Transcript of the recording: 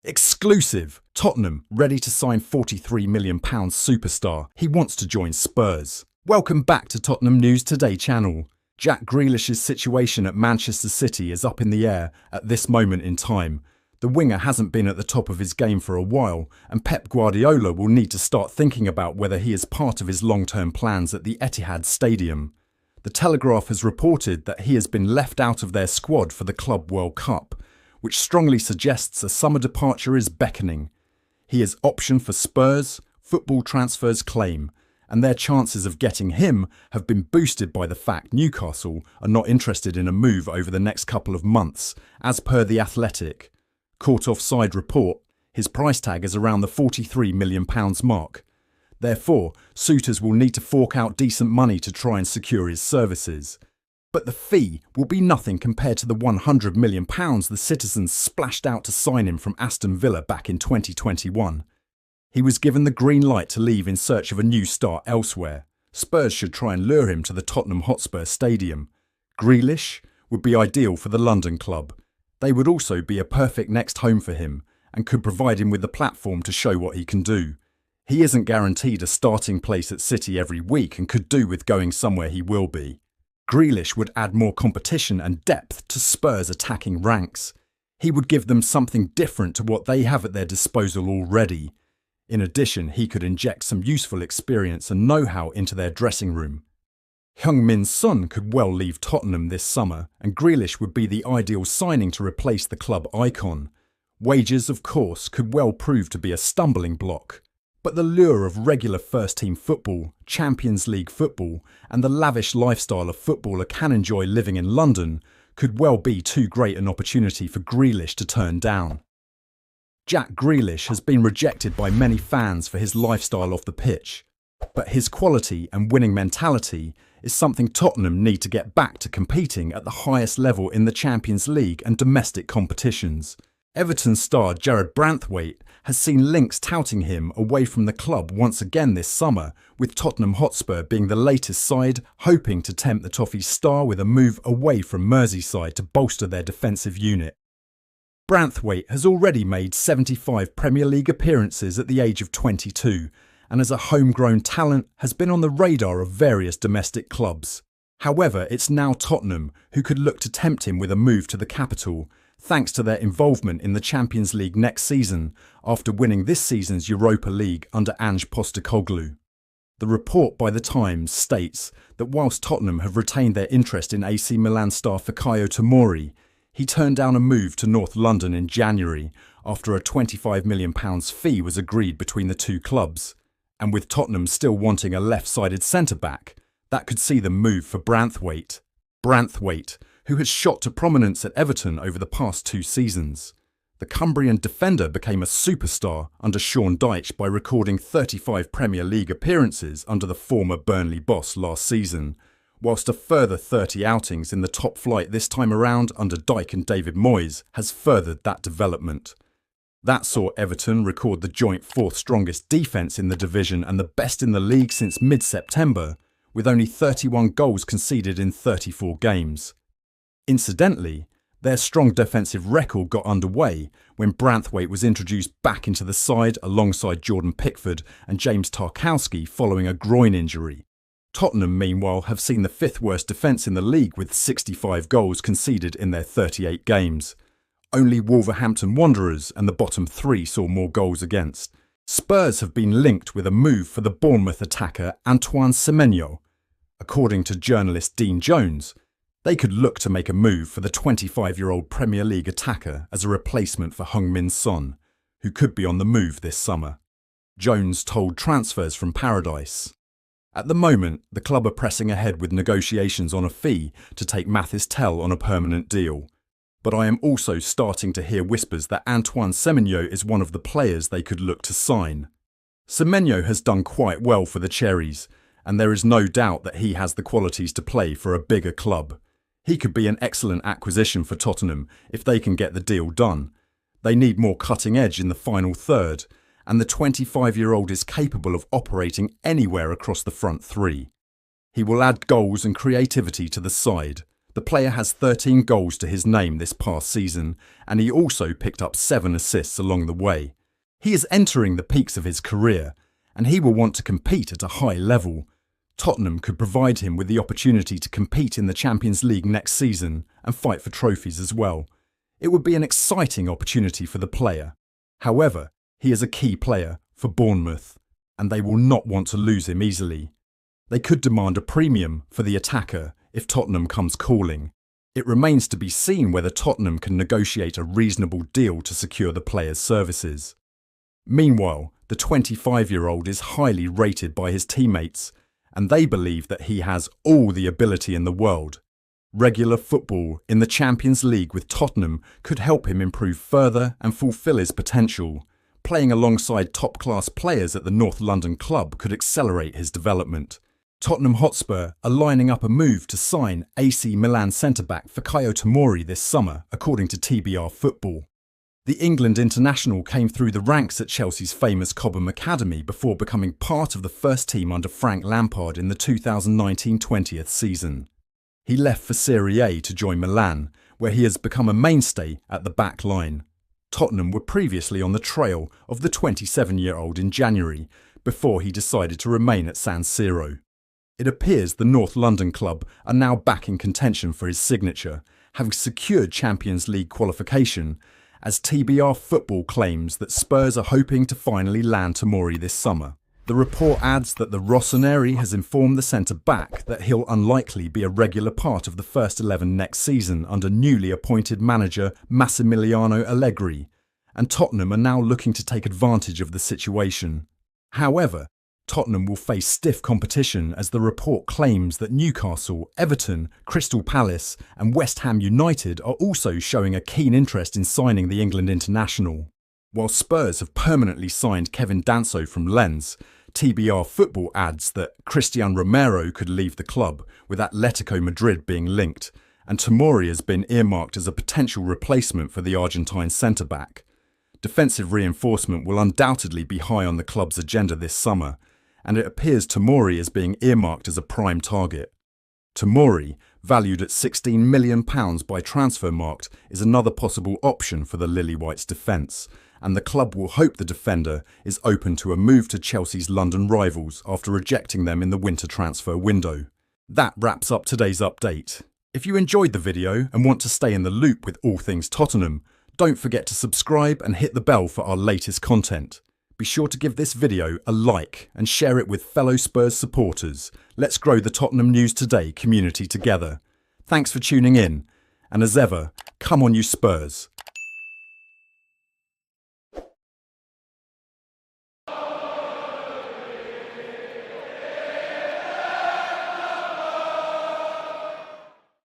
Exclusive! Tottenham ready to sign £43 million superstar. He wants to join Spurs. Welcome back to Tottenham News Today channel. Jack Grealish's situation at Manchester City is up in the air at this moment in time. The winger hasn't been at the top of his game for a while, and Pep Guardiola will need to start thinking about whether he is part of his long-term plans at the Etihad Stadium. The Telegraph has reported that he has been left out of their squad for the Club World Cup, which strongly suggests a summer departure is beckoning. He is option for Spurs, Football Transfers claim, and their chances of getting him have been boosted by the fact Newcastle are not interested in a move over the next couple of months, as per The Athletic. Caught offside report, his price tag is around the £43 million mark. Therefore, suitors will need to fork out decent money to try and secure his services. But the fee will be nothing compared to the £100 million the citizens splashed out to sign him from Aston Villa back in 2021. He was given the green light to leave in search of a new start elsewhere. Spurs should try and lure him to the Tottenham Hotspur Stadium. Grealish would be ideal for the London club. They would also be a perfect next home for him and could provide him with the platform to show what he can do. He isn't guaranteed a starting place at City every week and could do with going somewhere he will be. Grealish would add more competition and depth to Spurs' attacking ranks. He would give them something different to what they have at their disposal already. In addition, he could inject some useful experience and know-how into their dressing room. Heung-min Son could well leave Tottenham this summer, and Grealish would be the ideal signing to replace the club icon. Wages, of course, could well prove to be a stumbling block. But the lure of regular first-team football, Champions League football, and the lavish lifestyle a footballer can enjoy living in London could well be too great an opportunity for Grealish to turn down. Jack Grealish has been rejected by many fans for his lifestyle off the pitch, but his quality and winning mentality is something Tottenham need to get back to competing at the highest level in the Champions League and domestic competitions. Everton star Jared Branweight has seen links touting him away from the club once again this summer, with Tottenham Hotspur being the latest side hoping to tempt the Toffees star with a move away from Merseyside to bolster their defensive unit. Branthwaite has already made 75 Premier League appearances at the age of 22, and as a homegrown talent has been on the radar of various domestic clubs. However, it's now Tottenham who could look to tempt him with a move to the capital, thanks to their involvement in the Champions League next season after winning this season's Europa League under Ange Postecoglou. The report by The Times states that whilst Tottenham have retained their interest in AC Milan star Faio Tamorei, he turned down a move to North London in January after a £25 million fee was agreed between the two clubs. And with Tottenham still wanting a left-sided centre-back, that could see them move for Branthwaite. Branthwaite, who has shot to prominence at Everton over the past 2 seasons. The Cumbrian defender became a superstar under Sean Dyche by recording 35 Premier League appearances under the former Burnley boss last season, whilst a further 30 outings in the top flight this time around under Dyche and David Moyes has furthered that development. That saw Everton record the joint 4th strongest defence in the division and the best in the league since mid-September, with only 31 goals conceded in 34 games. Incidentally, their strong defensive record got underway when Branthwaite was introduced back into the side alongside Jordan Pickford and James Tarkowski following a groin injury. Tottenham, meanwhile, have seen the 5th worst defence in the league with 65 goals conceded in their 38 games. Only Wolverhampton Wanderers and the bottom 3 saw more goals against. Spurs have been linked with a move for the Bournemouth attacker Antoine Semeno. According to journalist Dean Jones, they could look to make a move for the 25-year-old Premier League attacker as a replacement for Heung-min Son, who could be on the move this summer. Jones told Transfers from Paradise. At the moment, the club are pressing ahead with negotiations on a fee to take Mathis Tel on a permanent deal. But I am also starting to hear whispers that Antoine Semeno is one of the players they could look to sign. Semenyo has done quite well for the Cherries, and there is no doubt that he has the qualities to play for a bigger club. He could be an excellent acquisition for Tottenham if they can get the deal done. They need more cutting edge in the final third, and the 25-year-old is capable of operating anywhere across the front 3. He will add goals and creativity to the side. The player has 13 goals to his name this past season, and he also picked up 7 assists along the way. He is entering the peaks of his career, and he will want to compete at a high level. Tottenham could provide him with the opportunity to compete in the Champions League next season and fight for trophies as well. It would be an exciting opportunity for the player. However, he is a key player for Bournemouth, and they will not want to lose him easily. They could demand a premium for the attacker if Tottenham comes calling. It remains to be seen whether Tottenham can negotiate a reasonable deal to secure the player's services. Meanwhile, the 25-year-old is highly rated by his teammates, and they believe that he has all the ability in the world. Regular football in the Champions League with Tottenham could help him improve further and fulfil his potential. Playing alongside top-class players at the North London club could accelerate his development. Tottenham Hotspur are lining up a move to sign AC Milan centre-back Faio Tamorei this summer, according to TBR Football. The England international came through the ranks at Chelsea's famous Cobham Academy before becoming part of the first team under Frank Lampard in the 2019-20 season. He left for Serie A to join Milan, where he has become a mainstay at the back line. Tottenham were previously on the trail of the 27-year-old in January, before he decided to remain at San Siro. It appears the North London club are now back in contention for his signature, having secured Champions League qualification, as TBR Football claims that Spurs are hoping to finally land Tamorei this summer. The report adds that the Rossoneri has informed the centre-back that he'll unlikely be a regular part of the first 11 next season under newly appointed manager Massimiliano Allegri, and Tottenham are now looking to take advantage of the situation. However, Tottenham will face stiff competition as the report claims that Newcastle, Everton, Crystal Palace and West Ham United are also showing a keen interest in signing the England international. While Spurs have permanently signed Kevin Danso from Lens, TBR Football adds that Christian Romero could leave the club, with Atletico Madrid being linked, and Tamorei has been earmarked as a potential replacement for the Argentine centre-back. Defensive reinforcement will undoubtedly be high on the club's agenda this summer, and it appears Tamorei is being earmarked as a prime target. Tamorei, valued at £16 million by Transfermarkt, is another possible option for the Lily Whites' defence, and the club will hope the defender is open to a move to Chelsea's London rivals after rejecting them in the winter transfer window. That wraps up today's update. If you enjoyed the video and want to stay in the loop with all things Tottenham, don't forget to subscribe and hit the bell for our latest content. Be sure to give this video a like and share it with fellow Spurs supporters. Let's grow the Tottenham News Today community together. Thanks for tuning in, and as ever, come on you Spurs.